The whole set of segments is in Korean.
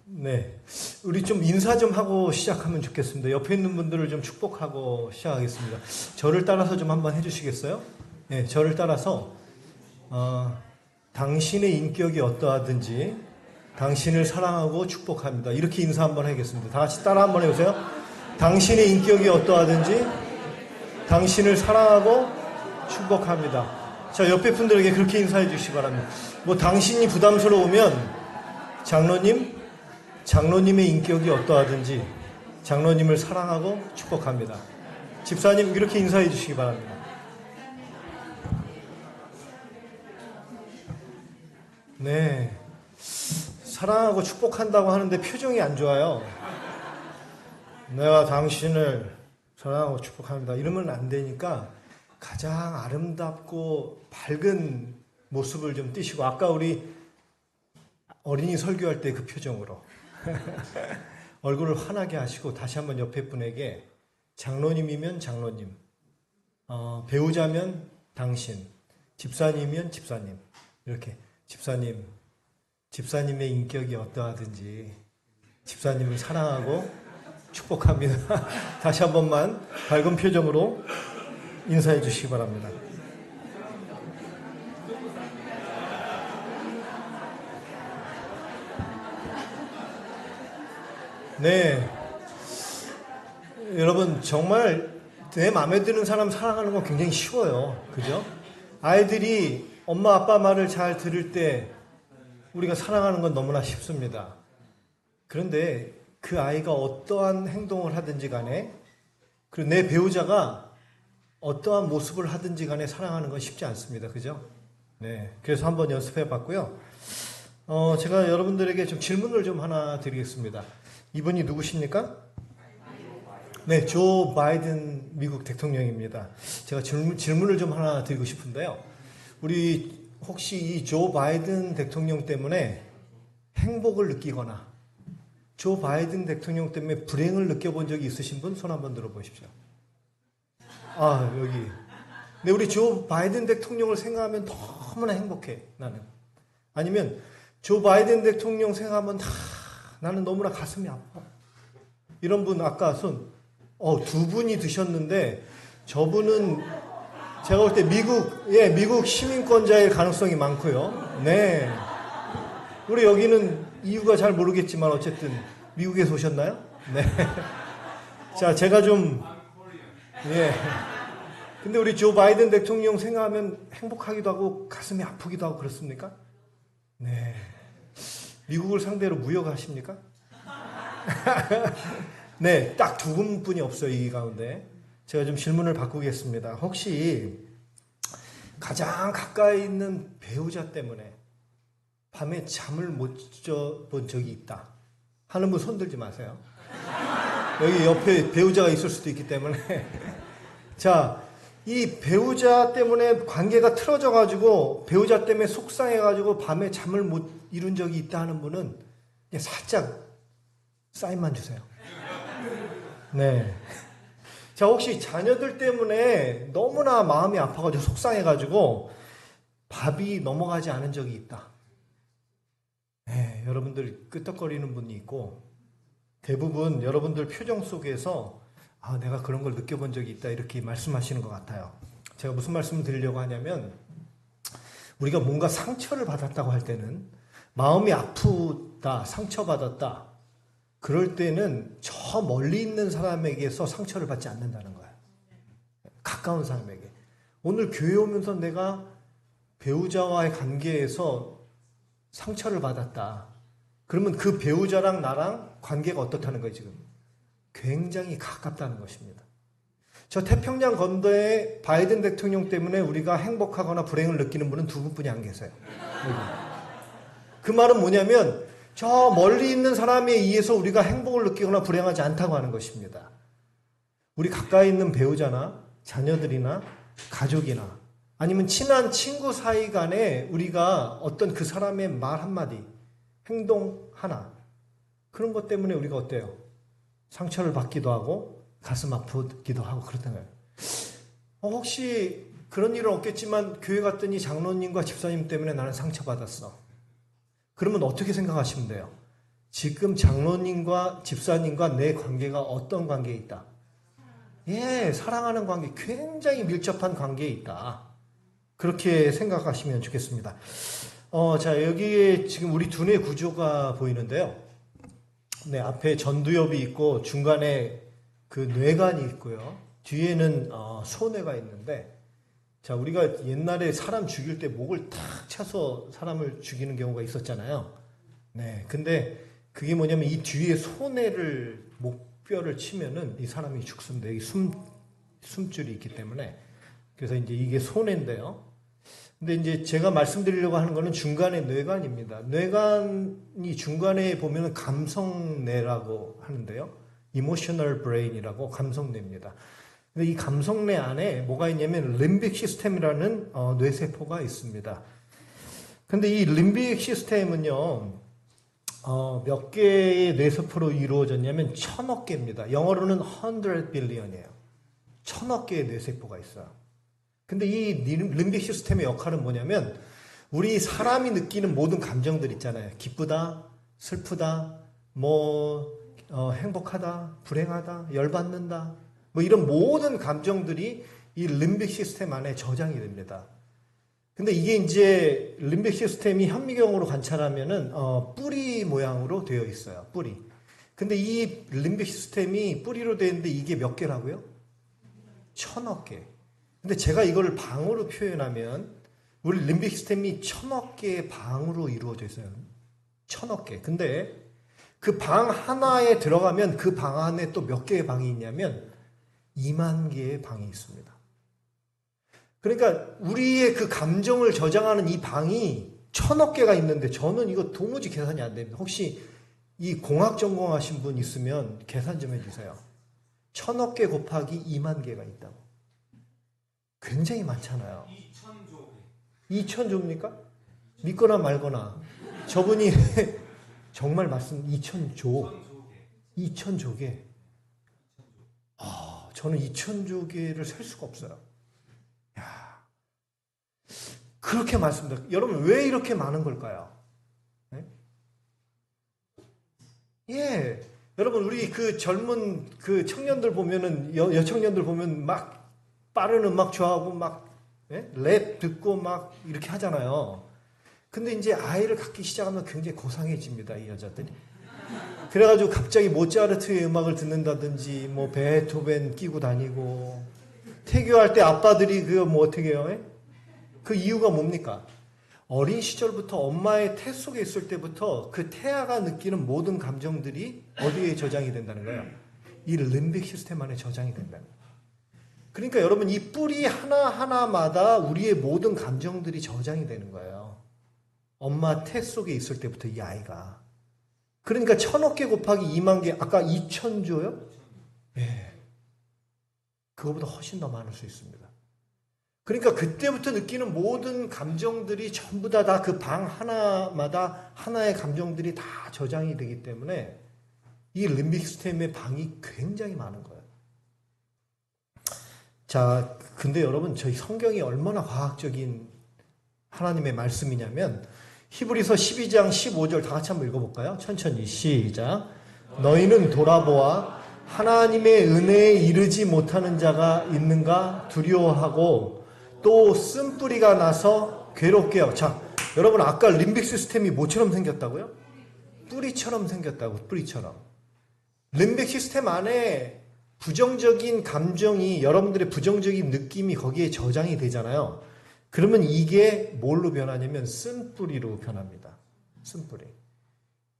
네. 우리 좀 인사 좀 하고 시작하면 좋겠습니다. 옆에 있는 분들을 좀 축복하고 시작하겠습니다. 저를 따라서 좀 한번 해주시겠어요? 네, 저를 따라서, 당신의 인격이 어떠하든지 당신을 사랑하고 축복합니다. 이렇게 인사 한번 하겠습니다. 다 같이 따라 한번 해보세요. 당신의 인격이 어떠하든지 당신을 사랑하고 축복합니다. 자, 옆에 분들에게 그렇게 인사해 주시기 바랍니다. 뭐 당신이 부담스러우면 장로님의 인격이 어떠하든지 장로님을 사랑하고 축복합니다. 집사님 이렇게 인사해 주시기 바랍니다. 네, 사랑하고 축복한다고 하는데 표정이 안 좋아요. 내가 당신을 사랑하고 축복합니다. 이러면 안 되니까 가장 아름답고 밝은 모습을 좀 띄시고, 아까 우리 어린이 설교할 때 그 표정으로 얼굴을 환하게 하시고, 다시 한번 옆에 분에게 장로님이면 장로님, 배우자면 당신, 집사님이면 집사님, 이렇게 집사님의 인격이 어떠하든지 집사님을 사랑하고 축복합니다. 다시 한 번만 밝은 표정으로 인사해 주시기 바랍니다. 네, 여러분 정말 내 마음에 드는 사람 사랑하는 건 굉장히 쉬워요. 그죠? 아이들이 엄마 아빠 말을 잘 들을 때 우리가 사랑하는 건 너무나 쉽습니다. 그런데 그 아이가 어떠한 행동을 하든지 간에, 그리고 내 배우자가 어떠한 모습을 하든지 간에 사랑하는 건 쉽지 않습니다. 그죠? 네, 그래서 한번 연습해 봤고요. 제가 여러분들에게 좀 질문을 좀 하나 드리겠습니다. 이분이 누구십니까? 네, 조 바이든 미국 대통령입니다. 제가 질문을 좀 하나 드리고 싶은데요. 우리 혹시 이 조 바이든 대통령 때문에 행복을 느끼거나 조 바이든 대통령 때문에 불행을 느껴본 적이 있으신 분 손 한번 들어보십시오. 아, 여기. 네, 우리 조 바이든 대통령을 생각하면 너무나 행복해, 나는. 아니면 조 바이든 대통령 생각하면 나는 너무나 가슴이 아파. 이런 분 아까 두 분이 드셨는데, 저분은 제가 볼 때 미국 시민권자일 가능성이 많고요. 네. 우리 여기는 이유가 잘 모르겠지만 어쨌든 미국에서 오셨나요? 네. 자, 제가 예. 근데 우리 조 바이든 대통령 생각하면 행복하기도 하고 가슴이 아프기도 하고 그렇습니까? 네. 미국을 상대로 무역하십니까? 네, 딱 두 분뿐이 없어요, 이 가운데. 제가 좀 질문을 바꾸겠습니다. 혹시 가장 가까이 있는 배우자 때문에 밤에 잠을 못 자본 적이 있다 하는 분 손 들지 마세요. 여기 옆에 배우자가 있을 수도 있기 때문에. 자, 이 배우자 때문에 관계가 틀어져가지고 배우자 때문에 속상해가지고 밤에 잠을 못 이룬 적이 있다 하는 분은 그냥 살짝 사인만 주세요. 네. 자, 혹시 자녀들 때문에 너무나 마음이 아파가지고 속상해가지고 밥이 넘어가지 않은 적이 있다. 네, 여러분들 끄떡거리는 분이 있고, 대부분 여러분들 표정 속에서 내가 그런 걸 느껴본 적이 있다 이렇게 말씀하시는 것 같아요. 제가 무슨 말씀을 드리려고 하냐면, 우리가 뭔가 상처를 받았다고 할 때는, 마음이 아프다, 상처받았다, 그럴 때는 저 멀리 있는 사람에게서 상처를 받지 않는다는 거예요. 가까운 사람에게. 오늘 교회 오면서 내가 배우자와의 관계에서 상처를 받았다. 그러면 그 배우자랑 나랑 관계가 어떻다는 거예요, 지금? 굉장히 가깝다는 것입니다. 저 태평양 건너에 바이든 대통령 때문에 우리가 행복하거나 불행을 느끼는 분은 두 분뿐이 안 계세요. 그 말은 뭐냐면, 저 멀리 있는 사람에 의해서 우리가 행복을 느끼거나 불행하지 않다고 하는 것입니다. 우리 가까이 있는 배우자나 자녀들이나 가족이나 아니면 친한 친구 사이 간에 우리가 어떤 그 사람의 말 한마디, 행동 하나, 그런 것 때문에 우리가 어때요? 상처를 받기도 하고 가슴 아프기도 하고 그렇다는 거예요. 혹시 그런 일은 없겠지만 교회 갔더니 장로님과 집사님 때문에 나는 상처받았어. 그러면 어떻게 생각하시면 돼요? 지금 장로님과 집사님과 내 관계가 어떤 관계에 있다? 예, 사랑하는 관계, 굉장히 밀접한 관계에 있다. 그렇게 생각하시면 좋겠습니다. 자, 여기에 지금 우리 두뇌 구조가 보이는데요. 네, 앞에 전두엽이 있고 중간에 그 뇌관이 있고요. 뒤에는 소뇌가 있는데, 자, 우리가 옛날에 사람 죽일 때 목을 탁 차서 사람을 죽이는 경우가 있었잖아요. 네, 근데 그게 뭐냐면 이 뒤에 소뇌를 목뼈를 치면은 이 사람이 죽습니다. 여기 숨줄이 있기 때문에. 그래서 이제 이게 소뇌인데요. 근데 이제 제가 말씀드리려고 하는 거는 중간에 뇌관입니다. 뇌관이 중간에 보면 감성뇌라고 하는데요. Emotional Brain이라고 감성뇌입니다. 근데 이 감성뇌 안에 뭐가 있냐면 림빅 시스템이라는 뇌세포가 있습니다. 근데 이 림빅 시스템은요, 몇 개의 뇌세포로 이루어졌냐면 1000억 개입니다. 영어로는 100 billion이에요. 1000억 개의 뇌세포가 있어요. 근데 이 림빅 시스템의 역할은 뭐냐면 우리 사람이 느끼는 모든 감정들 있잖아요. 기쁘다, 슬프다, 행복하다, 불행하다, 열받는다, 이런 모든 감정들이 이 림빅 시스템 안에 저장이 됩니다. 근데 이게 이제 림빅 시스템이 현미경으로 관찰하면은 뿌리 모양으로 되어 있어요. 뿌리. 근데 이 림빅 시스템이 뿌리로 되어 있는데 이게 몇 개라고요? 1000억 개. 근데 제가 이걸 방으로 표현하면 우리 림빅 시스템이 1000억 개의 방으로 이루어져 있어요. 1000억 개. 근데 그 방 하나에 들어가면 그 방 안에 또 몇 개의 방이 있냐면 2만 개의 방이 있습니다. 그러니까 우리의 그 감정을 저장하는 이 방이 1000억 개가 있는데 저는 이거 도무지 계산이 안 됩니다. 혹시 이 공학 전공하신 분 있으면 계산 좀 해주세요. 1000억 개 곱하기 2만 개가 있다고. 굉장히 많잖아요. 2000조입니까? 믿거나 말거나. 저분이 정말 말씀 2000조. 2000조 개. 저는 2000조 개를 셀 수가 없어요. 야, 그렇게 많습니다. 여러분 왜 이렇게 많은 걸까요? 네? 예, 여러분 우리 그 젊은 그 청년들 보면은 여청년들 보면 막 빠른 음악 좋아하고 막 랩 듣고 막 이렇게 하잖아요. 근데 이제 아이를 갖기 시작하면 굉장히 고상해집니다, 이 여자들이. 그래가지고 갑자기 모차르트의 음악을 듣는다든지 베토벤 끼고 다니고 태교할 때 아빠들이 어떻게 해요? 그 이유가 뭡니까? 어린 시절부터 엄마의 태 속에 있을 때부터 그 태아가 느끼는 모든 감정들이 어디에 저장이 된다는 거예요? 이 림빅 시스템 안에 저장이 된다는 거예요. 그러니까 여러분 이 뿌리 하나하나마다 우리의 모든 감정들이 저장이 되는 거예요. 엄마 태 속에 있을 때부터 이 아이가. 그러니까 1000억 개 곱하기 2만 개, 아까 2000조요? 예. 그거보다 훨씬 더 많을 수 있습니다. 그러니까 그때부터 느끼는 모든 감정들이 전부 다 그 방 하나마다 하나의 감정들이 다 저장이 되기 때문에 이 림빅 시스템의 방이 굉장히 많은 거예요. 자, 근데 여러분 저희 성경이 얼마나 과학적인 하나님의 말씀이냐면 히브리서 12장 15절 다 같이 한번 읽어볼까요? 천천히 시작. 너희는 돌아보아 하나님의 은혜에 이르지 못하는 자가 있는가 두려워하고 또 쓴뿌리가 나서 괴롭게 하고. 자, 여러분 아까 림빅 시스템이 뭐처럼 생겼다고요? 뿌리처럼 생겼다고. 뿌리처럼. 림빅 시스템 안에 부정적인 감정이, 여러분들의 부정적인 느낌이 거기에 저장이 되잖아요. 그러면 이게 뭘로 변하냐면 쓴뿌리로 변합니다. 쓴뿌리.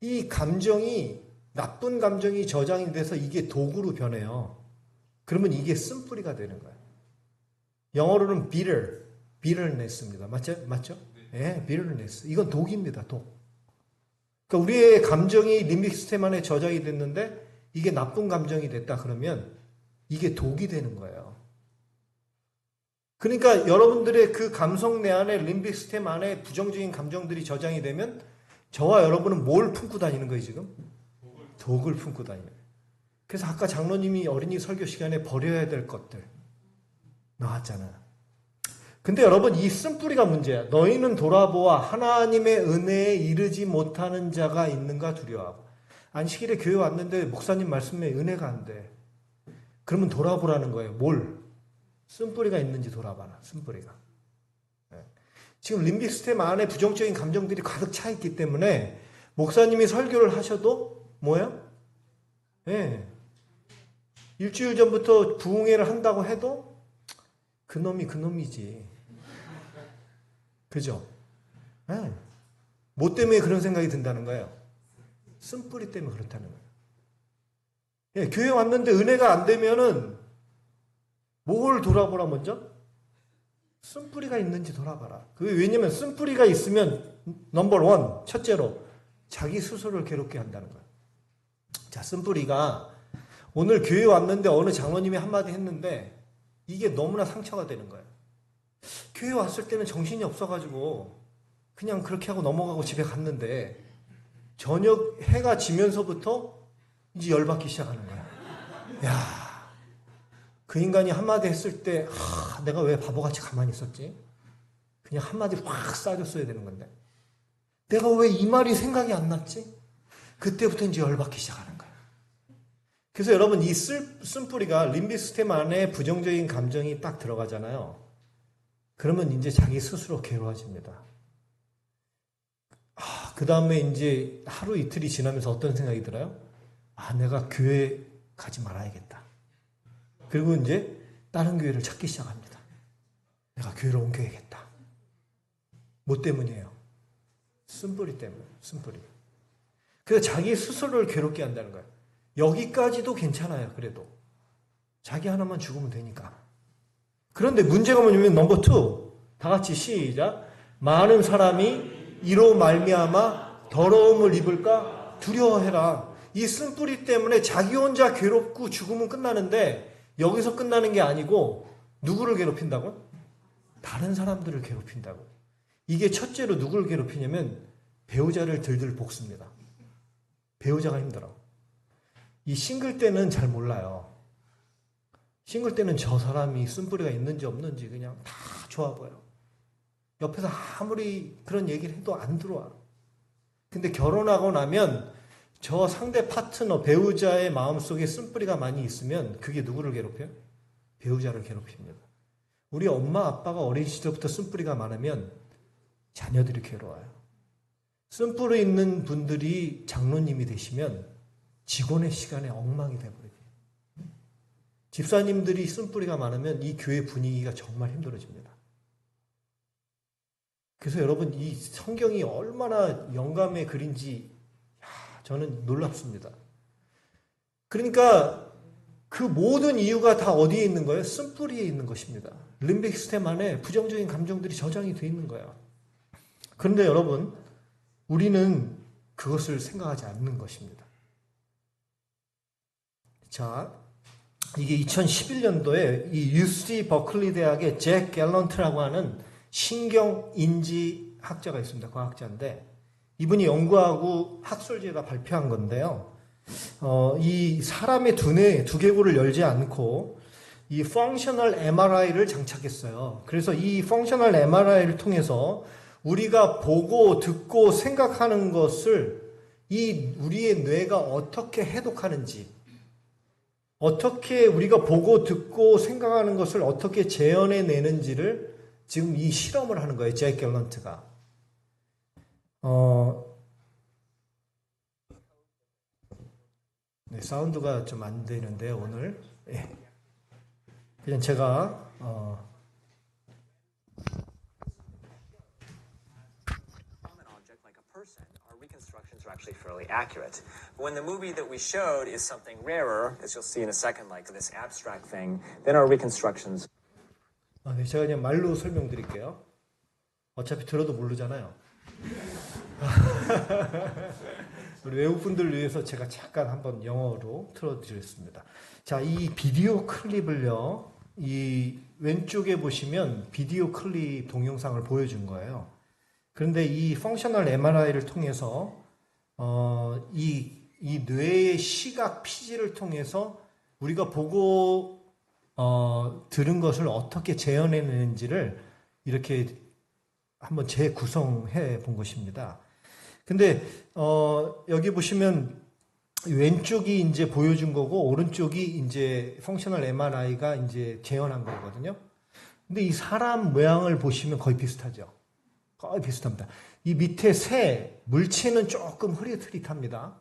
이 감정이, 나쁜 감정이 저장이 돼서 이게 독으로 변해요. 그러면 이게 쓴뿌리가 되는 거예요. 영어로는 bitterness입니다. 맞죠? 예, bitterness. 이건 독입니다, 독. 그러니까 우리의 감정이 림빅 시스템 안에 저장이 됐는데 이게 나쁜 감정이 됐다 그러면 이게 독이 되는 거예요. 그러니까 여러분들의 그 감성 내 안에 림빅 시스템 안에 부정적인 감정들이 저장이 되면 저와 여러분은 뭘 품고 다니는 거예요 지금? 독을 품고 다니는 거예요. 그래서 아까 장로님이 어린이 설교 시간에 버려야 될 것들 나왔잖아요. 근데 여러분, 이 쓴뿌리가 문제야. 너희는 돌아보아 하나님의 은혜에 이르지 못하는 자가 있는가 두려워하고. 안식일에 교회 왔는데 목사님 말씀에 은혜가 안 돼. 그러면 돌아보라는 거예요. 뭘? 쓴뿌리가 있는지 돌아봐라. 쓴뿌리가. 지금 림빅 시스템 안에 부정적인 감정들이 가득 차 있기 때문에 목사님이 설교를 하셔도 뭐예요? 예. 일주일 전부터 부흥회를 한다고 해도 그놈이 그놈이지. 그죠? 네. 뭐 때문에 그런 생각이 든다는 거예요? 쓴뿌리 때문에 그렇다는 거예요. 예, 교회 왔는데 은혜가 안 되면은 뭘 돌아보라 먼저? 쓴뿌리가 있는지 돌아봐라. 왜냐면 쓴뿌리가 있으면 넘버 원, 첫째로 자기 스스로를 괴롭게 한다는 거예요. 자, 쓴뿌리가 오늘 교회 왔는데 어느 장로님이 한마디 했는데 이게 너무나 상처가 되는 거예요. 교회 왔을 때는 정신이 없어가지고 그냥 그렇게 하고 넘어가고 집에 갔는데 저녁 해가 지면서부터 이제 열받기 시작하는 거야. 야, 그 인간이 한마디 했을 때 내가 왜 바보같이 가만히 있었지? 그냥 한마디 확 쏴줬어야 되는 건데 내가 왜 이 말이 생각이 안 났지? 그때부터 이제 열받기 시작하는 거야. 그래서 여러분, 이 쓴뿌리가 림비 시스템 안에 부정적인 감정이 딱 들어가잖아요. 그러면 이제 자기 스스로 괴로워집니다. 그 다음에 이제 하루 이틀이 지나면서 어떤 생각이 들어요? 내가 교회 가지 말아야겠다. 그리고 이제 다른 교회를 찾기 시작합니다. 내가 교회로 옮겨야겠다. 뭐 때문이에요? 쓴뿌리 때문에, 쓴뿌리. 그래서 자기 스스로를 괴롭게 한다는 거예요. 여기까지도 괜찮아요, 그래도. 자기 하나만 죽으면 되니까. 그런데 문제가 뭐냐면 넘버 2. 다 같이 시작. 많은 사람이 이로 말미암아 더러움을 입을까 두려워해라. 이 쓴뿌리 때문에 자기 혼자 괴롭고 죽으면 끝나는데 여기서 끝나는 게 아니고 누구를 괴롭힌다고? 다른 사람들을 괴롭힌다고. 이게 첫째로 누구를 괴롭히냐면 배우자를 들들 볶습니다. 배우자가 힘들어. 이 싱글 때는 잘 몰라요. 싱글 때는 저 사람이 쓴뿌리가 있는지 없는지 그냥 다 좋아 보여. 옆에서 아무리 그런 얘기를 해도 안 들어와. 근데 결혼하고 나면 저 상대 파트너, 배우자의 마음속에 쓴뿌리가 많이 있으면 그게 누구를 괴롭혀요? 배우자를 괴롭힙니다. 우리 엄마 아빠가 어린 시절부터 쓴뿌리가 많으면 자녀들이 괴로워요. 쓴뿌리 있는 분들이 장로님이 되시면 직원의 시간에 엉망이 돼버려요. 집사님들이 쓴뿌리가 많으면 이 교회 분위기가 정말 힘들어집니다. 그래서 여러분, 이 성경이 얼마나 영감의 글인지 저는 놀랍습니다. 그러니까 그 모든 이유가 다 어디에 있는 거예요? 쓴뿌리에 있는 것입니다. 림빅 시스템 안에 부정적인 감정들이 저장이 되어 있는 거예요. 그런데 여러분, 우리는 그것을 생각하지 않는 것입니다. 자, 이게 2011년도에 이 UC 버클리 대학의 잭 갤런트라고 하는 신경인지 학자가 있습니다. 과학자인데 이분이 연구하고 학술지에다 발표한 건데요. 이 사람의 두개골을 열지 않고 이 펑셔널 MRI를 장착했어요. 그래서 이 펑셔널 MRI를 통해서 우리가 보고 듣고 생각하는 것을 우리의 뇌가 어떻게 해독하는지, 어떻게 우리가 보고 듣고 생각하는 것을 어떻게 재현해내는지를 지금 이 실험을 하는 거예요. 잭 갤런트가. 네, 사운드가 좀 안 되는데요, 오늘. 예. 그냥 제가 Are actually fairly accurate. But when the movie that we showed is something rarer, as you'll see in a second, like this abstract thing, then our reconstructions. 네, 제가 그냥 말로 설명드릴게요. 어차피 들어도 모르잖아요. 우리 외국분들 위해서 제가 잠깐 한번 영어로 틀어드리겠습니다. 자, 이 비디오 클립을요, 이 왼쪽에 보시면 비디오 클립 동영상을 보여준 거예요. 그런데 이 펑셔널 MRI를 통해서 이 뇌의 시각 피지를 통해서 우리가 보고 들은 것을 어떻게 재현해내는지를 이렇게 한번 재구성해 본 것입니다. 근데 여기 보시면 왼쪽이 이제 보여준 거고 오른쪽이 이제 펑셔널 MRI가 이제 재현한 거거든요. 근데 이 사람 모양을 보시면 거의 비슷하죠. 거의 비슷합니다. 이 밑에 새 물체는 조금 흐릿흐릿합니다.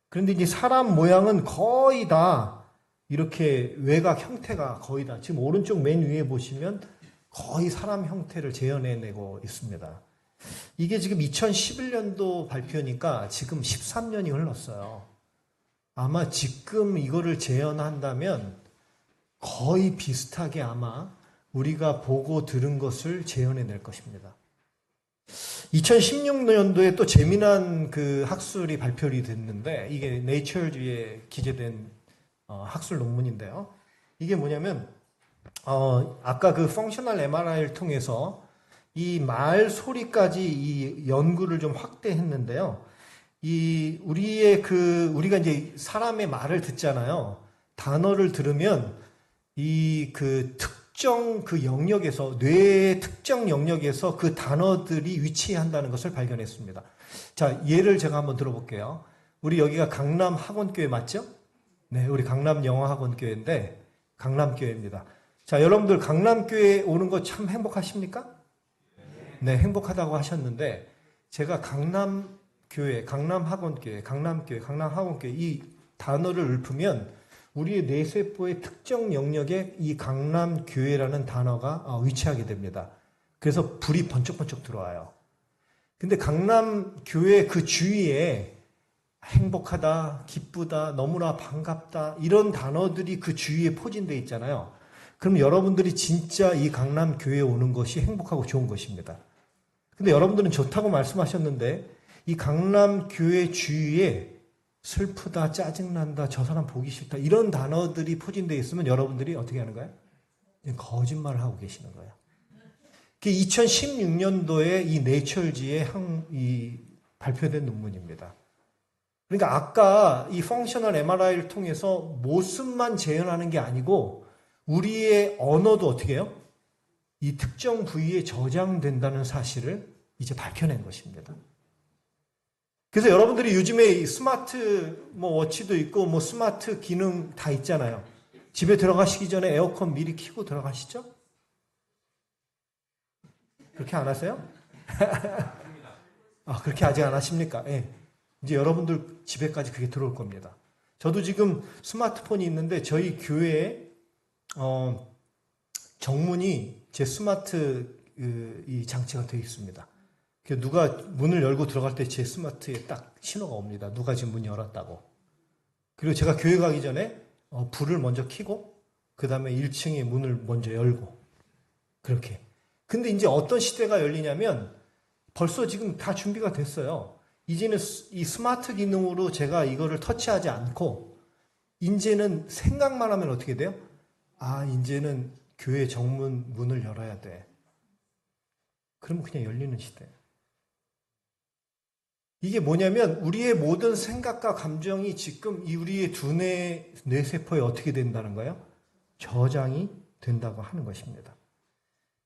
그런데 이제 사람 모양은 거의 다 이렇게 외곽 형태가 거의 다 지금 오른쪽 맨 위에 보시면 거의 사람 형태를 재현해내고 있습니다. 이게 지금 2011년도 발표니까 지금 13년이 흘렀어요. 아마 지금 이거를 재현한다면 거의 비슷하게 아마 우리가 보고 들은 것을 재현해낼 것입니다. 2016년도에 또 재미난 그 학술이 발표가 됐는데 이게 네이처주에 기재된 학술 논문인데요. 이게 뭐냐면 아까 그 펑셔널 MRI를 통해서 이 말 소리까지 이 연구를 좀 확대했는데요. 우리가 이제 사람의 말을 듣잖아요. 단어를 들으면 이 그 특정 그 영역에서, 뇌의 특정 영역에서 그 단어들이 위치한다는 것을 발견했습니다. 자, 예를 제가 한번 들어볼게요. 우리 여기가 강남 학원교회 맞죠? 네, 우리 강남 영어학원교회인데, 강남교회입니다. 자, 여러분들 강남교회 오는 거 참 행복하십니까? 네, 행복하다고 하셨는데, 제가 강남교회, 강남학원교회, 강남교회, 강남학원교회 이 단어를 읊으면 우리의 뇌세포의 특정 영역에 이 강남교회라는 단어가 위치하게 됩니다. 그래서 불이 번쩍번쩍 들어와요. 근데 강남교회 그 주위에 행복하다, 기쁘다, 너무나 반갑다 이런 단어들이 그 주위에 포진되어 있잖아요. 그럼 여러분들이 진짜 이 강남교회에 오는 것이 행복하고 좋은 것입니다. 근데 여러분들은 좋다고 말씀하셨는데 이 강남교회 주위에 슬프다, 짜증난다, 저 사람 보기 싫다 이런 단어들이 포진되어 있으면 여러분들이 어떻게 하는 거예요? 거짓말을 하고 계시는 거예요. 2016년도에 이 네이처지에 발표된 논문입니다. 그러니까 아까 이 펑셔널 MRI를 통해서 모습만 재현하는 게 아니고 우리의 언어도 어떻게 해요? 이 특정 부위에 저장된다는 사실을 이제 밝혀낸 것입니다. 그래서 여러분들이 요즘에 스마트 워치도 있고 스마트 기능 다 있잖아요. 집에 들어가시기 전에 에어컨 미리 켜고 들어가시죠? 그렇게 안 하세요? 그렇게 아직 안 하십니까? 예. 이제 여러분들 집에까지 그게 들어올 겁니다. 저도 지금 스마트폰이 있는데 저희 교회에 정문이 제 스마트 이 장치가 되어 있습니다. 누가 문을 열고 들어갈 때 제 스마트에 딱 신호가 옵니다. 누가 지금 문 열었다고. 그리고 제가 교회 가기 전에 불을 먼저 켜고 그 다음에 1층에 문을 먼저 열고 그렇게. 근데 이제 어떤 시대가 열리냐면 벌써 지금 다 준비가 됐어요. 이제는 이 스마트 기능으로 제가 이거를 터치하지 않고 이제는 생각만 하면 어떻게 돼요? 이제는 교회 정문 문을 열어야 돼. 그러면 그냥 열리는 시대. 이게 뭐냐면 우리의 모든 생각과 감정이 지금 이 우리의 두뇌 뇌세포에 어떻게 된다는 거예요? 저장이 된다고 하는 것입니다.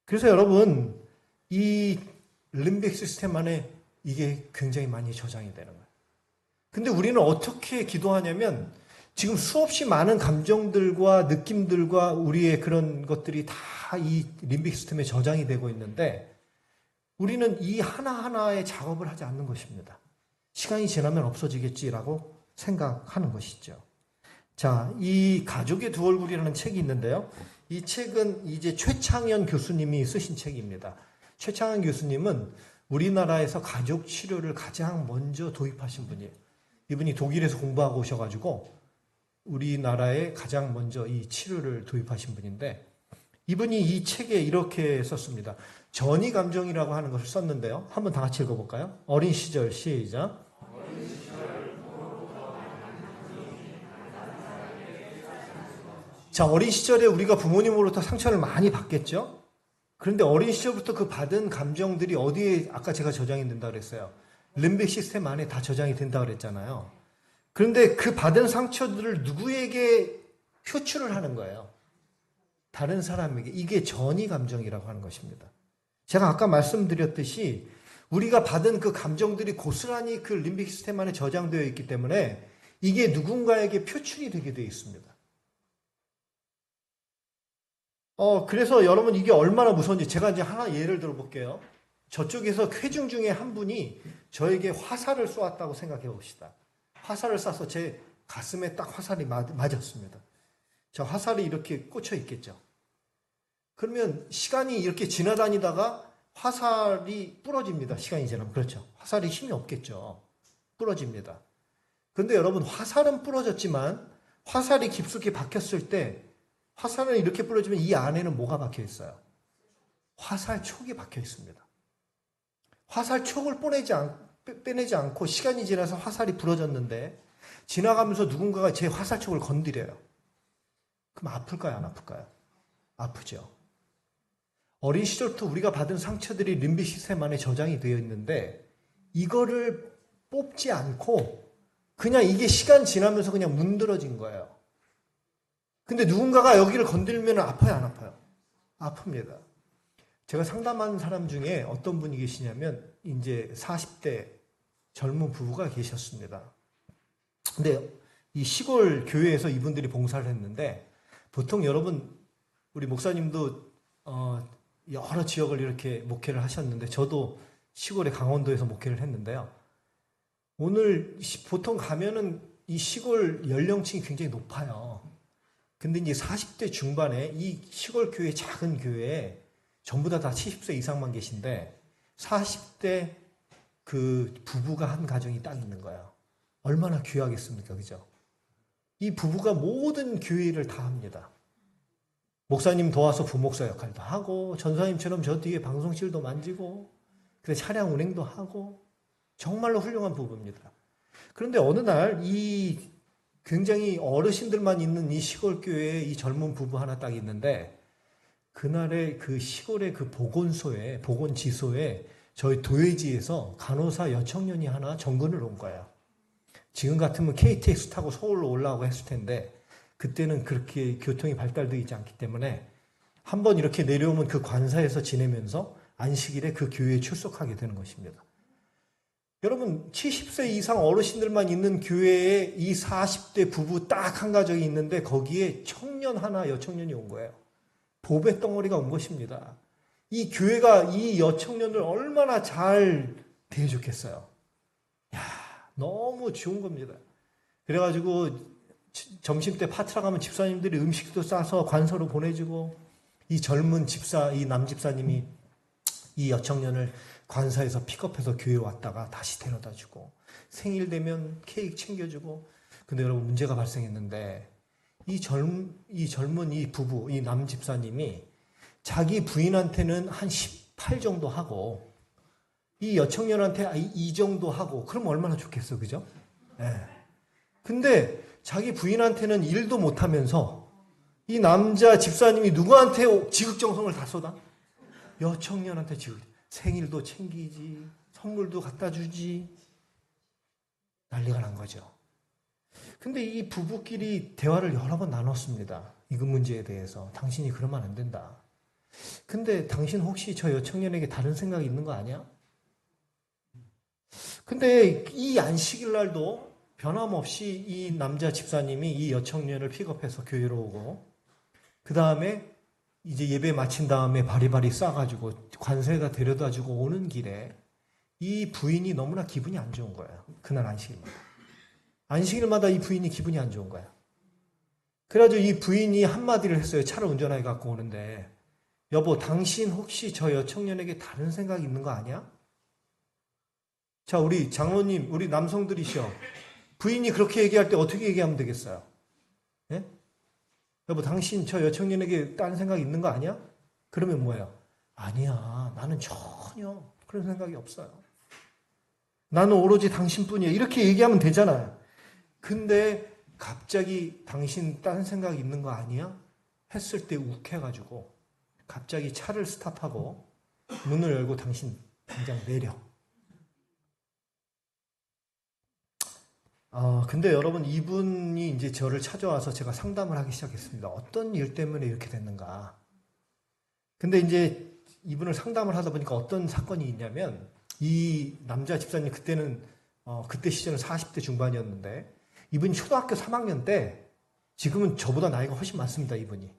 그래서 여러분 이 림빅 시스템 안에 이게 굉장히 많이 저장이 되는 거예요. 근데 우리는 어떻게 기도하냐면 지금 수없이 많은 감정들과 느낌들과 우리의 그런 것들이 다 이 림빅 시스템에 저장이 되고 있는데 우리는 이 하나하나의 작업을 하지 않는 것입니다. 시간이 지나면 없어지겠지라고 생각하는 것이죠. 자, 이 가족의 두 얼굴이라는 책이 있는데요. 이 책은 이제 최창현 교수님이 쓰신 책입니다. 최창현 교수님은 우리나라에서 가족 치료를 가장 먼저 도입하신 분이에요. 이분이 독일에서 공부하고 오셔가지고 우리나라에 가장 먼저 이 치료를 도입하신 분인데 이분이 이 책에 이렇게 썼습니다. 전이 감정이라고 하는 것을 썼는데요. 한번 다 같이 읽어볼까요? 어린 시절 시작. 자, 어린 시절에 우리가 부모님으로부터 상처를 많이 받겠죠? 그런데 어린 시절부터 그 받은 감정들이 어디에 아까 제가 저장이 된다고 그랬어요. 림빅 시스템 안에 다 저장이 된다고 그랬잖아요. 그런데 그 받은 상처들을 누구에게 표출을 하는 거예요. 다른 사람에게. 이게 전이 감정이라고 하는 것입니다. 제가 아까 말씀드렸듯이 우리가 받은 그 감정들이 고스란히 그 림빅 시스템 안에 저장되어 있기 때문에 이게 누군가에게 표출이 되게 되어 있습니다. 그래서 여러분 이게 얼마나 무서운지 제가 이제 하나 예를 들어 볼게요. 저쪽에서 회중 중에 한 분이 저에게 화살을 쏘았다고 생각해 봅시다. 화살을 쏴서 제 가슴에 딱 화살이 맞았습니다. 저 화살이 이렇게 꽂혀 있겠죠. 그러면 시간이 이렇게 지나다니다가 화살이 부러집니다. 시간이 지나면. 그렇죠. 화살이 힘이 없겠죠. 부러집니다. 근데 여러분 화살은 부러졌지만 화살이 깊숙이 박혔을 때 화살은 이렇게 부러지면 이 안에는 뭐가 박혀 있어요? 화살촉이 박혀 있습니다. 화살촉을 빼내지 않고 시간이 지나서 화살이 부러졌는데 지나가면서 누군가가 제 화살촉을 건드려요. 그럼 아플까요? 안 아플까요? 아프죠. 어린 시절부터 우리가 받은 상처들이 림빅 시스템 안에 저장이 되어 있는데 이거를 뽑지 않고 그냥 이게 시간 지나면서 그냥 문드러진 거예요. 근데 누군가가 여기를 건들면 아파요, 안 아파요? 아픕니다. 제가 상담하는 사람 중에 어떤 분이 계시냐면 이제 40대 젊은 부부가 계셨습니다. 근데 이 시골 교회에서 이분들이 봉사를 했는데 보통 여러분 우리 목사님도 여러 지역을 이렇게 목회를 하셨는데 저도 시골의 강원도에서 목회를 했는데요. 오늘 보통 가면은 이 시골 연령층이 굉장히 높아요. 근데 이제 40대 중반에 이 시골 교회 작은 교회에 전부 다 70세 이상만 계신데 40대 그 부부가 한 가정이 딱 있는 거예요. 얼마나 귀하겠습니까? 그죠? 이 부부가 모든 교회 일을 다 합니다. 목사님 도와서 부목사 역할도 하고 전사님처럼 저 뒤에 방송실도 만지고 그래 차량 운행도 하고 정말로 훌륭한 부부입니다. 그런데 어느 날 이 굉장히 어르신들만 있는 이 시골 교회에 이 젊은 부부 하나 딱 있는데 그날에 그 시골의 그 보건지소에 저희 도회지에서 간호사 여청년이 하나 정근을 온 거예요. 지금 같으면 KTX 타고 서울로 올라오고 했을 텐데 그때는 그렇게 교통이 발달되어 있지 않기 때문에 한번 이렇게 내려오면 그 관사에서 지내면서 안식일에 그 교회에 출석하게 되는 것입니다. 여러분 70세 이상 어르신들만 있는 교회에 이 40대 부부 딱 한 가정이 있는데 거기에 청년 하나 여청년이 온 거예요. 보배 덩어리가 온 것입니다. 이 교회가 이 여청년을 얼마나 잘 대해줬겠어요. 야, 너무 좋은 겁니다. 그래가지고 점심때 파티라 가면 집사님들이 음식도 싸서 관서로 보내주고 이 젊은 집사, 이 남집사님이 이 여청년을 관사에서 픽업해서 교회 왔다가 다시 데려다주고 생일 되면 케이크 챙겨주고. 근데 여러분 문제가 발생했는데 이 젊은 이 부부, 이 남집사님이 자기 부인한테는 한 18 정도 하고 이 여청년한테 이 정도 하고 그러면 얼마나 좋겠어, 그죠? 네. 근데 자기 부인한테는 일도 못하면서 이 남자 집사님이 누구한테 지극정성을 다 쏟아? 여청년한테 생일도 챙기지, 선물도 갖다 주지. 난리가 난 거죠. 근데 이 부부끼리 대화를 여러 번 나눴습니다. 이금 문제에 대해서. 당신이 그러면 안 된다. 근데 당신 혹시 저 여청년에게 다른 생각이 있는 거 아니야? 근데 이 안식일 날도 변함없이 이 남자 집사님이 이 여청년을 픽업해서 교회로 오고 그 다음에 이제 예배 마친 다음에 바리바리 싸가지고 관세에다 데려다주고 오는 길에 이 부인이 너무나 기분이 안 좋은 거예요. 그날 안식일마다. 안식일마다 이 부인이 기분이 안 좋은 거예요. 그래가지고 이 부인이 한마디를 했어요. 차를 운전해 갖고 오는데 여보, 당신 혹시 저 여청년에게 다른 생각이 있는 거 아니야? 자, 우리 장로님, 우리 남성들이셔. 부인이 그렇게 얘기할 때 어떻게 얘기하면 되겠어요? 예? 여보, 당신 저 여청년에게 다른 생각이 있는 거 아니야? 그러면 뭐예요? 아니야, 나는 전혀 그런 생각이 없어요. 나는 오로지 당신뿐이야. 이렇게 얘기하면 되잖아요. 근데 갑자기 당신 다른 생각이 있는 거 아니야? 했을 때 욱해가지고 갑자기 차를 스탑하고 문을 열고 당신 당장 내려. 근데 여러분 이분이 이제 저를 찾아와서 제가 상담을 하기 시작했습니다. 어떤 일 때문에 이렇게 됐는가. 근데 이제 이분을 상담을 하다 보니까 어떤 사건이 있냐면 이 남자 집사님 그때는 그때 시절은 40대 중반이었는데 이분이 초등학교 3학년 때 지금은 저보다 나이가 훨씬 많습니다, 이분이.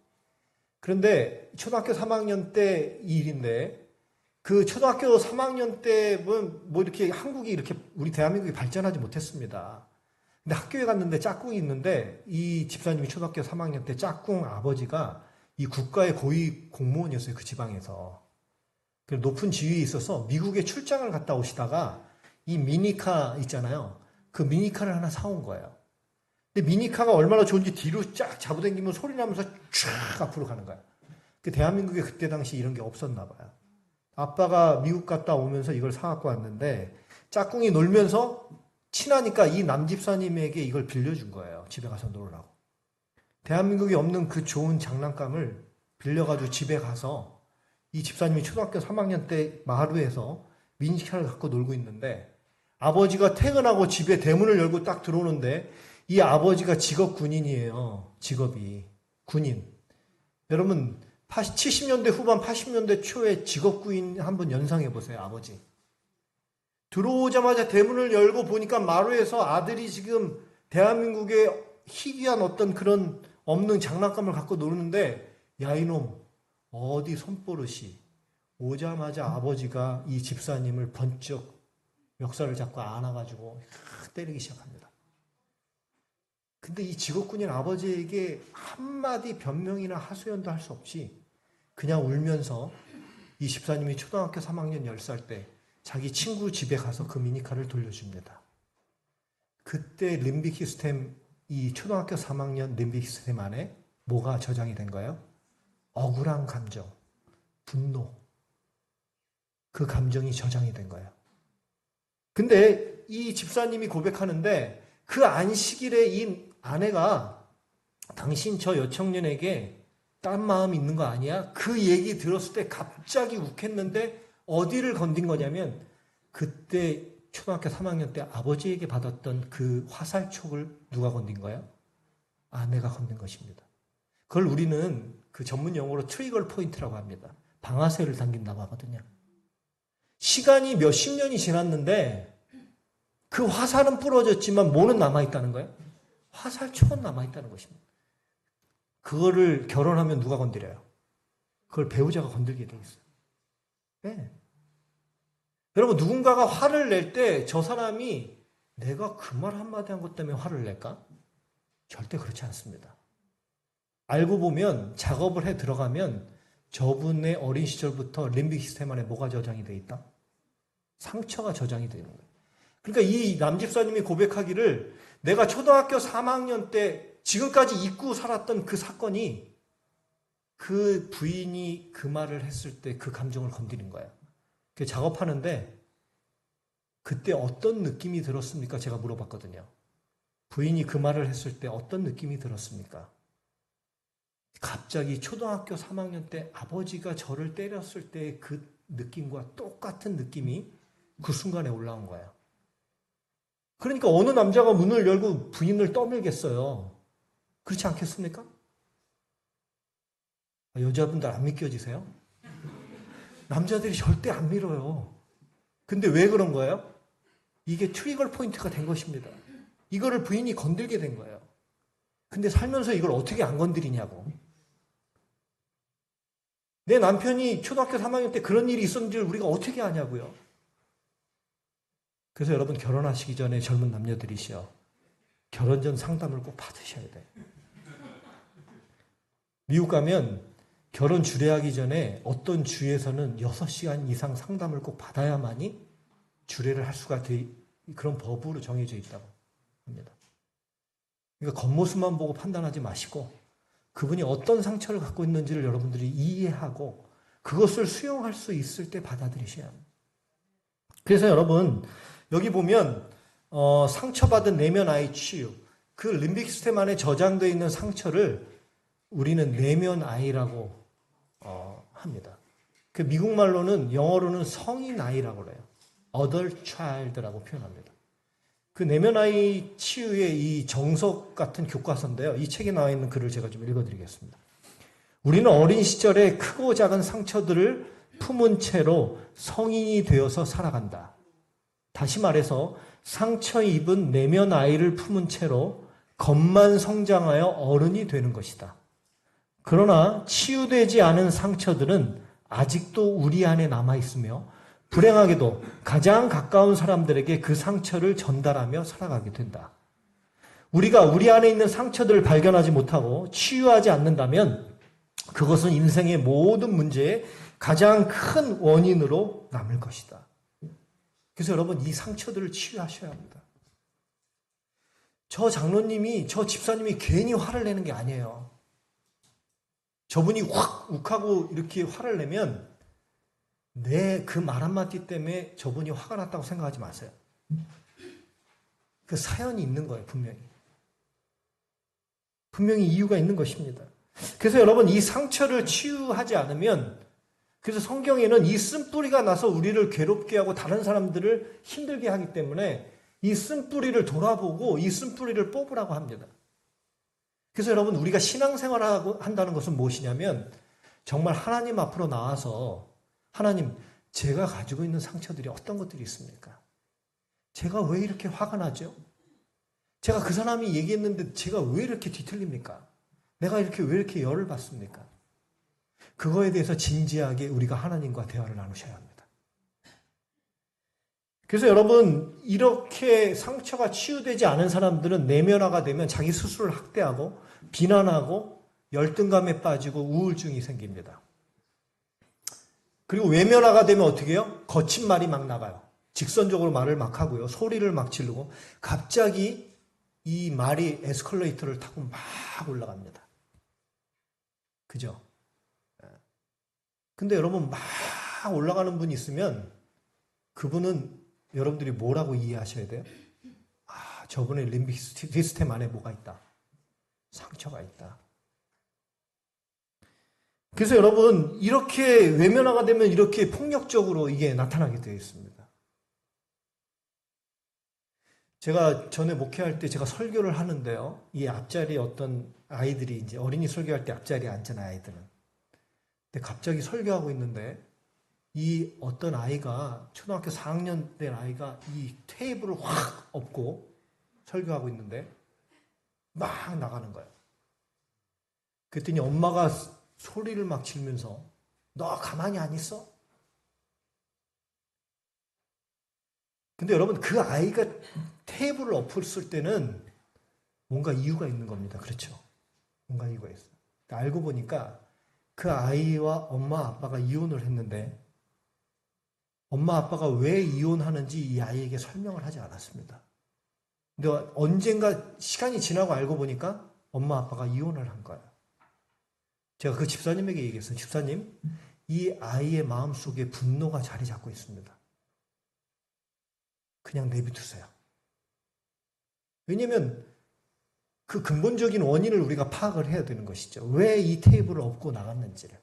그런데 초등학교 3학년 때 이 일인데 그 초등학교 3학년 때는 뭐 이렇게 한국이 이렇게 우리 대한민국이 발전하지 못했습니다. 근데 학교에 갔는데 짝꿍이 있는데 이 집사님이 초등학교 3학년 때 짝꿍 아버지가 이 국가의 고위 공무원이었어요, 그 지방에서. 높은 지위에 있어서 미국에 출장을 갔다 오시다가 이 미니카 있잖아요. 그 미니카를 하나 사온 거예요. 근데 미니카가 얼마나 좋은지 뒤로 쫙 잡아당기면 소리 나면서 쫙 앞으로 가는 거예요. 그 대한민국에 그때 당시 이런 게 없었나 봐요. 아빠가 미국 갔다 오면서 이걸 사갖고 왔는데 짝꿍이 놀면서 친하니까 이 남집사님에게 이걸 빌려준 거예요. 집에 가서 놀으라고. 대한민국에 없는 그 좋은 장난감을 빌려가지고 집에 가서 이 집사님이 초등학교 3학년 때 마루에서 미니카를 갖고 놀고 있는데 아버지가 퇴근하고 집에 대문을 열고 딱 들어오는데 이 아버지가 직업 군인이에요. 직업이. 군인. 여러분 70년대 후반 80년대 초에 직업구인 한번 연상해 보세요. 아버지. 들어오자마자 대문을 열고 보니까 마루에서 아들이 지금 대한민국의 희귀한 어떤 그런 없는 장난감을 갖고 노는데 야 이놈 어디 손버릇이. 오자마자 아버지가 이 집사님을 번쩍 멱살을 잡고 안아가지고 때리기 시작합니다. 근데 이 직업군인 아버지에게 한마디 변명이나 하소연도 할 수 없이 그냥 울면서 이 집사님이 초등학교 3학년 10살 때 자기 친구 집에 가서 그 미니카를 돌려줍니다. 그때 림빅 시스템, 이 초등학교 3학년 림빅 시스템 안에 뭐가 저장이 된 거예요? 억울한 감정, 분노. 그 감정이 저장이 된 거예요. 근데 이 집사님이 고백하는데 그 안식일에 이 아내가 당신 저 여청년에게 딴 마음이 있는 거 아니야? 그 얘기 들었을 때 갑자기 욱했는데 어디를 건든 거냐면 그때 초등학교 3학년 때 아버지에게 받았던 그 화살촉을 누가 건든 거예요? 아내가 건든 것입니다. 그걸 우리는 그 전문 용어로 트리거 포인트라고 합니다. 방아쇠를 당긴다고 하거든요. 시간이 몇십 년이 지났는데 그 화살은 부러졌지만 뭐는 남아있다는 거예요? 화살촉은 남아있다는 것입니다. 그거를 결혼하면 누가 건드려요? 그걸 배우자가 건들게 돼 있어요. 네. 여러분 누군가가 화를 낼 때 저 사람이 내가 그 말 한마디 한 것 때문에 화를 낼까? 절대 그렇지 않습니다. 알고 보면 작업을 해 들어가면 저분의 어린 시절부터 림빅 시스템 안에 뭐가 저장이 돼 있다? 상처가 저장이 되는 거예요. 그러니까 이 남집사님이 고백하기를 내가 초등학교 3학년 때 지금까지 잊고 살았던 그 사건이 그 부인이 그 말을 했을 때 그 감정을 건드린 거예요. 작업하는데 그때 어떤 느낌이 들었습니까? 제가 물어봤거든요. 부인이 그 말을 했을 때 어떤 느낌이 들었습니까? 갑자기 초등학교 3학년 때 아버지가 저를 때렸을 때 그 느낌과 똑같은 느낌이 그 순간에 올라온 거예요. 그러니까 어느 남자가 문을 열고 부인을 떠밀겠어요. 그렇지 않겠습니까? 여자분들 안 믿겨지세요? 남자들이 절대 안 밀어요. 근데 왜 그런 거예요? 이게 트리거 포인트가 된 것입니다. 이거를 부인이 건들게 된 거예요. 근데 살면서 이걸 어떻게 안 건드리냐고. 내 남편이 초등학교 3학년 때 그런 일이 있었는지를 우리가 어떻게 아냐고요. 그래서 여러분 결혼하시기 전에 젊은 남녀들이시여 결혼 전 상담을 꼭 받으셔야 돼요. 미국 가면 결혼 주례하기 전에 어떤 주에서는 6시간 이상 상담을 꼭 받아야만이 주례를 할 수가 그런 법으로 정해져 있다고 합니다. 그러니까 겉모습만 보고 판단하지 마시고 그분이 어떤 상처를 갖고 있는지를 여러분들이 이해하고 그것을 수용할 수 있을 때 받아들이셔야 합니다. 그래서 여러분 여기 보면 상처받은 내면 아이 치유 그 림빅 시스템 안에 저장되어 있는 상처를 우리는 내면 아이라고 합니다. 그 미국 말로는 영어로는 성인 아이라고 그래요. adult child라고 표현합니다. 그 내면 아이 치유의 이 정석 같은 교과서인데요. 이 책에 나와 있는 글을 제가 좀 읽어드리겠습니다. 우리는 어린 시절에 크고 작은 상처들을 품은 채로 성인이 되어서 살아간다. 다시 말해서 상처 입은 내면 아이를 품은 채로 겉만 성장하여 어른이 되는 것이다. 그러나 치유되지 않은 상처들은 아직도 우리 안에 남아 있으며 불행하게도 가장 가까운 사람들에게 그 상처를 전달하며 살아가게 된다. 우리가 우리 안에 있는 상처들을 발견하지 못하고 치유하지 않는다면 그것은 인생의 모든 문제의 가장 큰 원인으로 남을 것이다. 그래서 여러분, 이 상처들을 치유하셔야 합니다. 저 장로님이, 저 집사님이 괜히 화를 내는 게 아니에요. 저분이 확 욱하고 이렇게 화를 내면 내 그 말 한마디 때문에 저분이 화가 났다고 생각하지 마세요. 그 사연이 있는 거예요, 분명히. 분명히 이유가 있는 것입니다. 그래서 여러분, 이 상처를 치유하지 않으면, 그래서 성경에는 이 쓴뿌리가 나서 우리를 괴롭게 하고 다른 사람들을 힘들게 하기 때문에 이 쓴뿌리를 돌아보고 이 쓴뿌리를 뽑으라고 합니다. 그래서 여러분, 우리가 신앙생활을 한다는 것은 무엇이냐면 정말 하나님 앞으로 나와서 하나님, 제가 가지고 있는 상처들이 어떤 것들이 있습니까? 제가 왜 이렇게 화가 나죠? 제가 그 사람이 얘기했는데 제가 왜 이렇게 뒤틀립니까? 내가 이렇게 왜 이렇게 열을 받습니까? 그거에 대해서 진지하게 우리가 하나님과 대화를 나누셔야 합니다. 그래서 여러분, 이렇게 상처가 치유되지 않은 사람들은 내면화가 되면 자기 스스로를 학대하고 비난하고 열등감에 빠지고 우울증이 생깁니다. 그리고 외면화가 되면 어떻게 해요? 거친 말이 막 나가요. 직선적으로 말을 막 하고요. 소리를 막 지르고 갑자기 이 말이 에스컬레이터를 타고 막 올라갑니다. 그죠? 근데 여러분, 막 올라가는 분이 있으면 그분은 여러분들이 뭐라고 이해하셔야 돼요? 아, 저분의 림빅 시스템 안에 뭐가 있다. 상처가 있다. 그래서 여러분, 이렇게 외면화가 되면 이렇게 폭력적으로 이게 나타나게 되어 있습니다. 제가 전에 목회할 때 제가 설교를 하는데요. 이 앞자리에 어떤 아이들이 이제 어린이 설교할 때 앞자리에 앉잖아요, 아이들은. 근데 갑자기 설교하고 있는데 이 어떤 아이가 초등학교 4학년 된 아이가 이 테이블을 확 엎고 설교하고 있는데 막 나가는 거예요. 그랬더니 엄마가 소리를 막 지르면서 너 가만히 안 있어? 근데 여러분, 그 아이가 테이블을 엎었을 때는 뭔가 이유가 있는 겁니다. 그렇죠? 뭔가 이유가 있어요. 알고 보니까 그 아이와 엄마 아빠가 이혼을 했는데 엄마 아빠가 왜 이혼하는지 이 아이에게 설명을 하지 않았습니다. 근데 언젠가 시간이 지나고 알고 보니까 엄마 아빠가 이혼을 한 거예요. 제가 그 집사님에게 얘기했어요. 집사님, 이 아이의 마음속에 분노가 자리 잡고 있습니다. 그냥 내비두세요. 왜냐하면 그 근본적인 원인을 우리가 파악을 해야 되는 것이죠. 왜 이 테이블을 엎고 나갔는지를.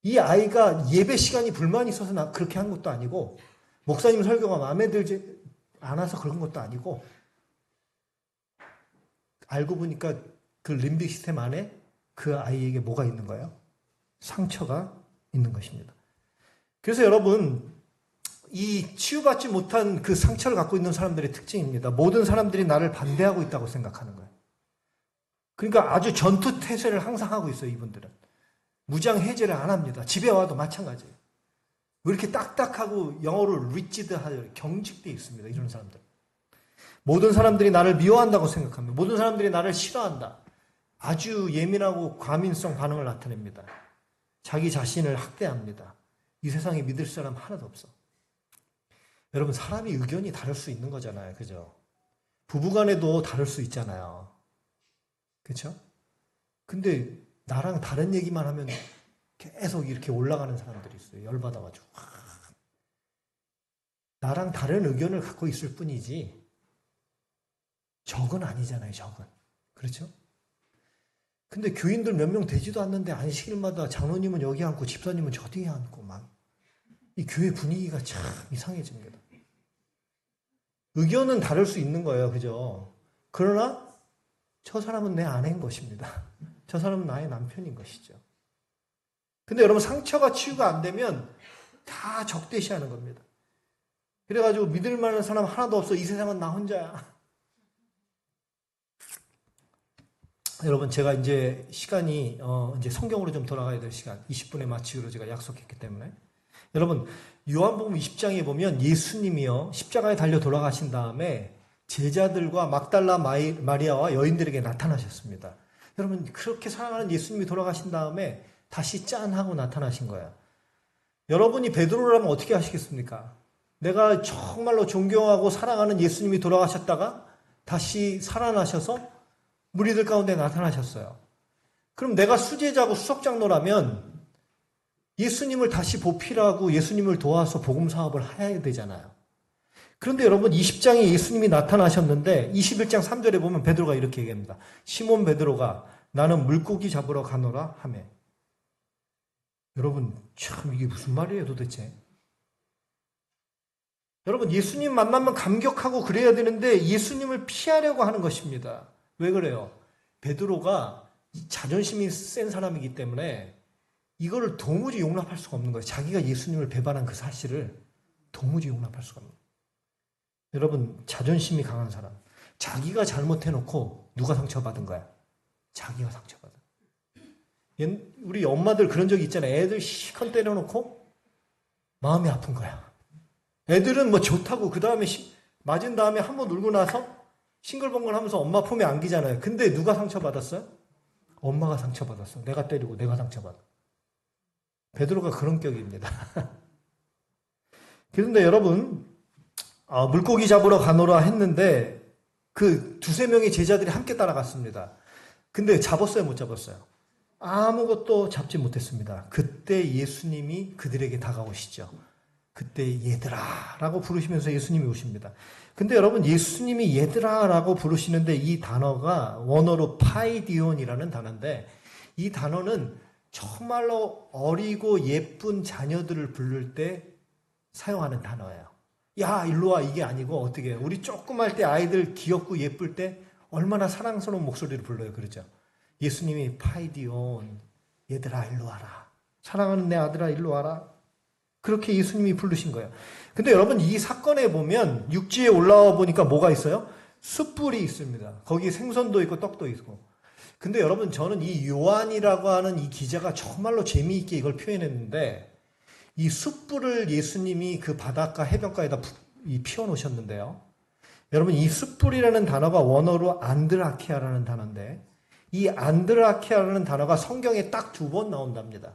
이 아이가 예배 시간이 불만이 있어서 그렇게 한 것도 아니고 목사님 설교가 마음에 들지 않아서 그런 것도 아니고 알고 보니까 그 림빅 시스템 안에 그 아이에게 뭐가 있는 거예요? 상처가 있는 것입니다. 그래서 여러분, 이 치유받지 못한 그 상처를 갖고 있는 사람들의 특징입니다. 모든 사람들이 나를 반대하고 있다고 생각하는 거예요. 그러니까 아주 전투 태세를 항상 하고 있어요, 이분들은. 무장 해제를 안 합니다. 집에 와도 마찬가지예요. 왜 이렇게 딱딱하고 영어로 리지드하여 경직되어 있습니다, 이런 사람들. 모든 사람들이 나를 미워한다고 생각합니다. 모든 사람들이 나를 싫어한다. 아주 예민하고 과민성 반응을 나타냅니다. 자기 자신을 학대합니다. 이 세상에 믿을 사람 하나도 없어. 여러분, 사람이 의견이 다를 수 있는 거잖아요. 그죠? 부부간에도 다를 수 있잖아요. 그렇죠? 근데 나랑 다른 얘기만 하면 계속 이렇게 올라가는 사람들이 있어요. 열받아가지고. 나랑 다른 의견을 갖고 있을 뿐이지 적은 아니잖아요. 적은. 그렇죠? 근데 교인들 몇 명 되지도 않는데 안식일마다 장로님은 여기 앉고 집사님은 저 뒤에 앉고 막 이 교회 분위기가 참 이상해집니다. 의견은 다를 수 있는 거예요. 그죠? 그러나 저 사람은 내 아내인 것입니다. 저 사람은 나의 남편인 것이죠. 근데 여러분 상처가 치유가 안 되면 다 적대시하는 겁니다. 그래가지고 믿을 만한 사람 하나도 없어. 이 세상은 나 혼자야. 여러분 제가 이제 시간이 이제 성경으로 좀 돌아가야 될 시간 20분에 마치기로 제가 약속했기 때문에 여러분 요한복음 20장에 보면 예수님이요 십자가에 달려 돌아가신 다음에 제자들과 막달라 마리아와 여인들에게 나타나셨습니다. 여러분 그렇게 사랑하는 예수님이 돌아가신 다음에 다시 짠 하고 나타나신 거예요. 여러분이 베드로라면 어떻게 하시겠습니까? 내가 정말로 존경하고 사랑하는 예수님이 돌아가셨다가 다시 살아나셔서 무리들 가운데 나타나셨어요. 그럼 내가 수제자고 수석장로라면 예수님을 다시 보필하고 예수님을 도와서 복음 사업을 해야 되잖아요. 그런데 여러분 20장에 예수님이 나타나셨는데 21장 3절에 보면 베드로가 이렇게 얘기합니다. 시몬 베드로가 나는 물고기 잡으러 가노라 하며. 여러분 참 이게 무슨 말이에요 도대체. 여러분 예수님 만나면 감격하고 그래야 되는데 예수님을 피하려고 하는 것입니다. 왜 그래요? 베드로가 자존심이 센 사람이기 때문에 이거를 도무지 용납할 수가 없는 거예요. 자기가 예수님을 배반한 그 사실을 도무지 용납할 수가 없는 거예요. 여러분 자존심이 강한 사람, 자기가 잘못해놓고 누가 상처받은 거야? 자기가 상처받은. 우리 엄마들 그런 적 있잖아요. 애들 시컨 때려놓고 마음이 아픈 거야. 애들은 뭐 좋다고 그 다음에 맞은 다음에 한번 울고 나서 싱글벙글 하면서 엄마 품에 안기잖아요. 근데 누가 상처받았어요? 엄마가 상처받았어. 내가 때리고 내가 상처받아. 베드로가 그런 격입니다. 그런데 여러분 물고기 잡으러 가노라 했는데 그 두세 명의 제자들이 함께 따라갔습니다. 근데 잡았어요? 못 잡았어요? 아무것도 잡지 못했습니다. 그때 예수님이 그들에게 다가오시죠. 그때 얘들아 라고 부르시면서 예수님이 오십니다. 근데 여러분 예수님이 얘들아 라고 부르시는데 이 단어가 원어로 파이디온이라는 단어인데 이 단어는 정말로 어리고 예쁜 자녀들을 부를 때 사용하는 단어예요. 야 일로 와 이게 아니고 어떻게 우리 조그만 때 아이들 귀엽고 예쁠 때 얼마나 사랑스러운 목소리를 불러요. 그렇죠? 예수님이 파이디온 얘들아 일로 와라. 사랑하는 내 아들아 일로 와라. 그렇게 예수님이 부르신 거예요. 근데 여러분 이 사건에 보면 육지에 올라와 보니까 뭐가 있어요? 숯불이 있습니다. 거기 생선도 있고 떡도 있고. 근데 여러분 저는 이 요한이라고 하는 이 기자가 정말로 재미있게 이걸 표현했는데 이 숯불을 예수님이 그 바닷가 해변가에다 피워놓으셨는데요. 여러분 이 숯불이라는 단어가 원어로 안드라키아라는 단어인데 이 안드라키아라는 단어가 성경에 딱 2번 나온답니다.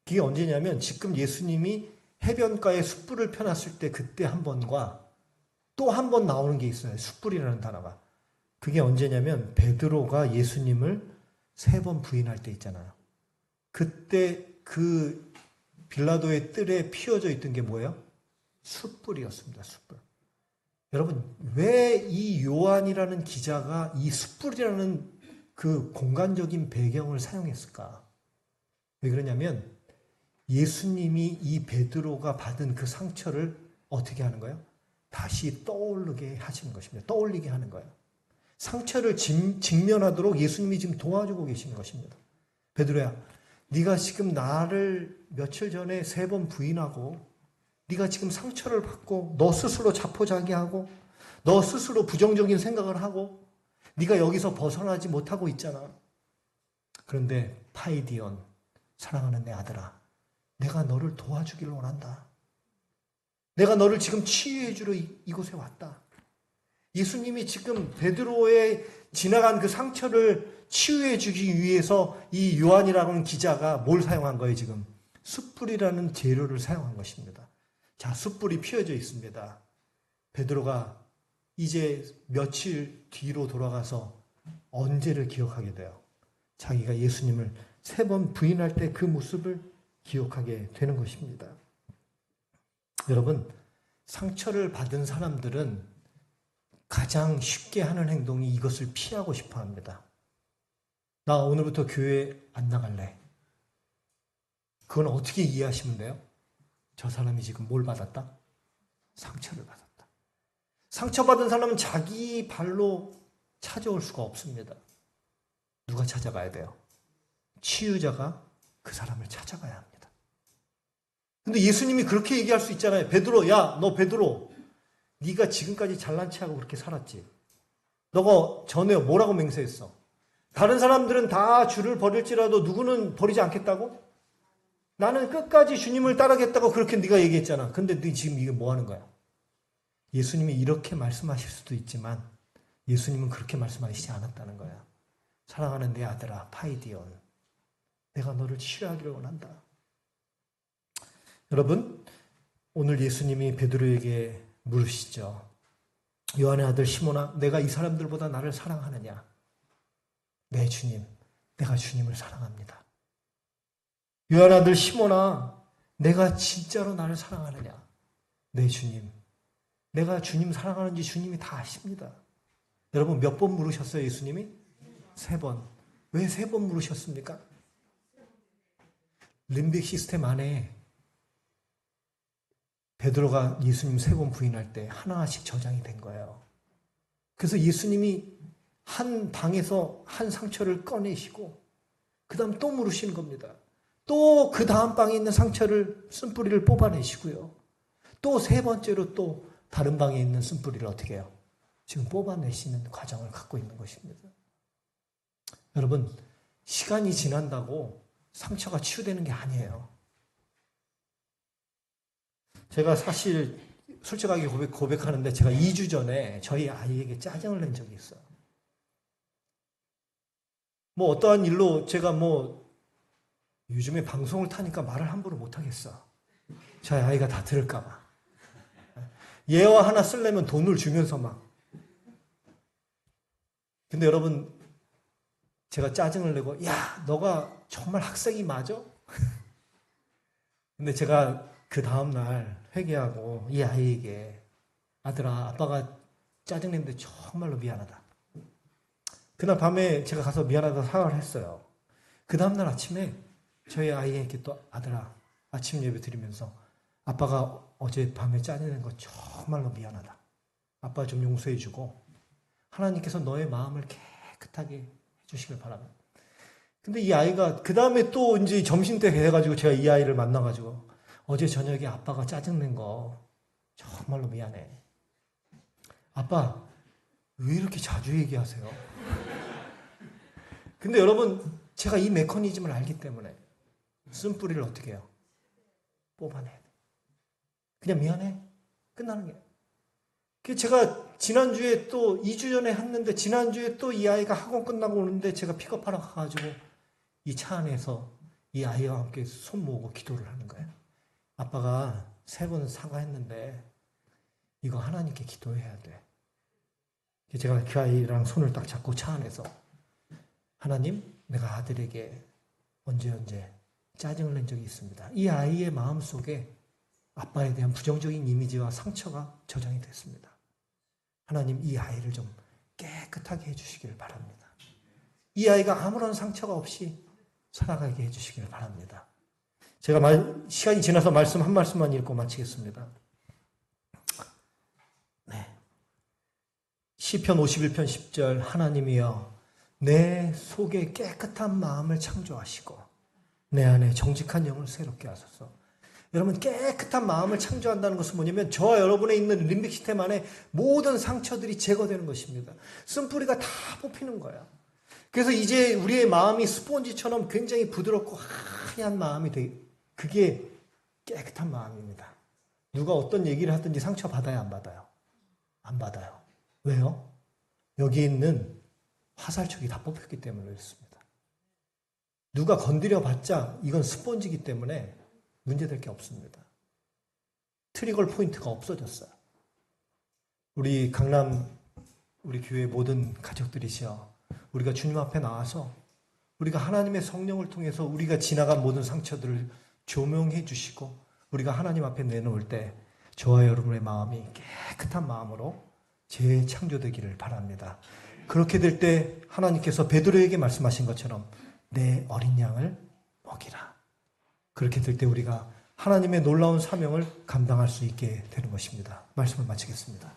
그게 언제냐면 지금 예수님이 해변가에 숯불을 펴놨을 때 그때 한 번과 또 한 번 나오는 게 있어요. 숯불이라는 단어가. 그게 언제냐면 베드로가 예수님을 3번 부인할 때 있잖아요. 그때 그 빌라도의 뜰에 피어져 있던 게 뭐예요? 숯불이었습니다. 숯불. 여러분 왜 이 요한이라는 기자가 이 숯불이라는 그 공간적인 배경을 사용했을까? 왜 그러냐면 예수님이 이 베드로가 받은 그 상처를 어떻게 하는 거예요? 다시 떠오르게 하시는 것입니다. 떠올리게 하는 거예요. 상처를 직면하도록 예수님이 지금 도와주고 계시는 것입니다. 베드로야, 네가 지금 나를 며칠 전에 3번 부인하고 네가 지금 상처를 받고 너 스스로 자포자기하고 너 스스로 부정적인 생각을 하고 네가 여기서 벗어나지 못하고 있잖아. 그런데 파이디온, 사랑하는 내 아들아, 내가 너를 도와주기를 원한다. 내가 너를 지금 치유해 주러 이곳에 왔다. 예수님이 지금 베드로의 지나간 그 상처를 치유해 주기 위해서 이 요한이라고 하는 기자가 뭘 사용한 거예요 지금? 숯불이라는 재료를 사용한 것입니다. 자, 숯불이 피어져 있습니다. 베드로가 이제 며칠 뒤로 돌아가서 언제를 기억하게 돼요? 자기가 예수님을 3번 부인할 때 그 모습을 기억하게 되는 것입니다. 여러분, 상처를 받은 사람들은 가장 쉽게 하는 행동이 이것을 피하고 싶어 합니다. 나 오늘부터 교회 안 나갈래. 그건 어떻게 이해하시면 돼요? 저 사람이 지금 뭘 받았다? 상처를 받았다. 상처받은 사람은 자기 발로 찾아올 수가 없습니다. 누가 찾아가야 돼요? 치유자가 그 사람을 찾아가야 합니다. 근데 예수님이 그렇게 얘기할 수 있잖아요. 베드로, 야, 너 베드로, 네가 지금까지 잘난 체하고 그렇게 살았지. 너가 전에 뭐라고 맹세했어? 다른 사람들은 다 주를 버릴지라도 누구는 버리지 않겠다고? 나는 끝까지 주님을 따르겠다고 그렇게 네가 얘기했잖아. 근데 네 지금 이게 뭐 하는 거야? 예수님이 이렇게 말씀하실 수도 있지만 예수님은 그렇게 말씀하시지 않았다는 거야. 사랑하는 내 아들아, 파이디온, 내가 너를 치유하기를 원한다. 여러분, 오늘 예수님이 베드로에게 물으시죠. 요한의 아들 시몬아, 내가 이 사람들보다 나를 사랑하느냐? 네, 주님, 내가 주님을 사랑합니다. 요한의 아들 시몬아, 내가 진짜로 나를 사랑하느냐? 네, 주님, 내가 주님 사랑하는지 주님이 다 아십니다. 여러분, 몇 번 물으셨어요, 예수님이? 3번. 왜 3번 물으셨습니까? 림빅 시스템 안에 베드로가 예수님 3번 부인할 때 하나씩 저장이 된 거예요. 그래서 예수님이 한 방에서 한 상처를 꺼내시고 그 다음 또 물으시는 겁니다. 또 그 다음 방에 있는 상처를, 쓴뿌리를 뽑아내시고요. 또 3번째로 또 다른 방에 있는 쓴뿌리를 어떻게 해요? 지금 뽑아내시는 과정을 갖고 있는 것입니다. 여러분, 시간이 지난다고 상처가 치유되는 게 아니에요. 제가 사실 솔직하게 고백하는데 제가 2주 전에 저희 아이에게 짜증을 낸 적이 있어요. 뭐 어떠한 일로 제가 요즘에 방송을 타니까 말을 함부로 못하겠어. 저희 아이가 다 들을까봐. 예화 하나 쓰려면 돈을 주면서 막. 근데 여러분, 제가 짜증을 내고, 야, 너가 정말 학생이 맞아? 근데 제가 그 다음날 회개하고 이 아이에게, 아들아, 아빠가 짜증냈는데 정말로 미안하다. 그날 밤에 제가 가서 미안하다 사과를 했어요. 그 다음날 아침에 저희 아이에게 또, 아들아, 아침 예배 드리면서 아빠가 어제 밤에 짜증낸 거 정말로 미안하다. 아빠 좀 용서해주고 하나님께서 너의 마음을 깨끗하게 해주시길 바랍니다. 근데 이 아이가 그 다음에 또 이제 점심때 해가지고 제가 이 아이를 만나가지고 어제 저녁에 아빠가 짜증낸 거 정말로 미안해. 아빠 왜 이렇게 자주 얘기하세요? 근데 여러분, 제가 이 메커니즘을 알기 때문에 쓴뿌리를 어떻게 해요? 뽑아내야 돼. 그냥 미안해. 끝나는 거예요. 제가 지난주에 또 2주 전에 했는데 지난주에 또 이 아이가 학원 끝나고 오는데 제가 픽업하러 가가지고 이 차 안에서 이 아이와 함께 손 모으고 기도를 하는 거예요. 아빠가 3번 사과했는데 이거 하나님께 기도해야 돼. 제가 그 아이랑 손을 딱 잡고 차 안에서 하나님, 내가 아들에게 언제 짜증을 낸 적이 있습니다. 이 아이의 마음속에 아빠에 대한 부정적인 이미지와 상처가 저장이 됐습니다. 하나님, 이 아이를 좀 깨끗하게 해주시기를 바랍니다. 이 아이가 아무런 상처가 없이 살아가게 해주시기를 바랍니다. 제가 시간이 지나서 말씀 한 말씀만 읽고 마치겠습니다. 네. 시편 51편 10절, 하나님이여 내 속에 깨끗한 마음을 창조하시고 내 안에 정직한 영을 새롭게 하소서. 여러분, 깨끗한 마음을 창조한다는 것은 뭐냐면 저와 여러분의 있는 림빅 시스템 안에 모든 상처들이 제거되는 것입니다. 쓴뿌리가 다 뽑히는 거야. 그래서 이제 우리의 마음이 스폰지처럼 굉장히 부드럽고 하얀 마음이 돼. 그게 깨끗한 마음입니다. 누가 어떤 얘기를 하든지 상처 받아요, 안 받아요? 안 받아요. 왜요? 여기 있는 화살촉이 다 뽑혔기 때문에 그렇습니다. 누가 건드려봤자 이건 스폰지이기 때문에 문제될 게 없습니다. 트리거 포인트가 없어졌어요. 우리 강남, 우리 교회 모든 가족들이시여, 우리가 주님 앞에 나와서 우리가 하나님의 성령을 통해서 우리가 지나간 모든 상처들을 조명해 주시고 우리가 하나님 앞에 내놓을 때 저와 여러분의 마음이 깨끗한 마음으로 재창조되기를 바랍니다. 그렇게 될 때 하나님께서 베드로에게 말씀하신 것처럼 내 어린 양을 먹이라. 그렇게 될 때 우리가 하나님의 놀라운 사명을 감당할 수 있게 되는 것입니다. 말씀을 마치겠습니다.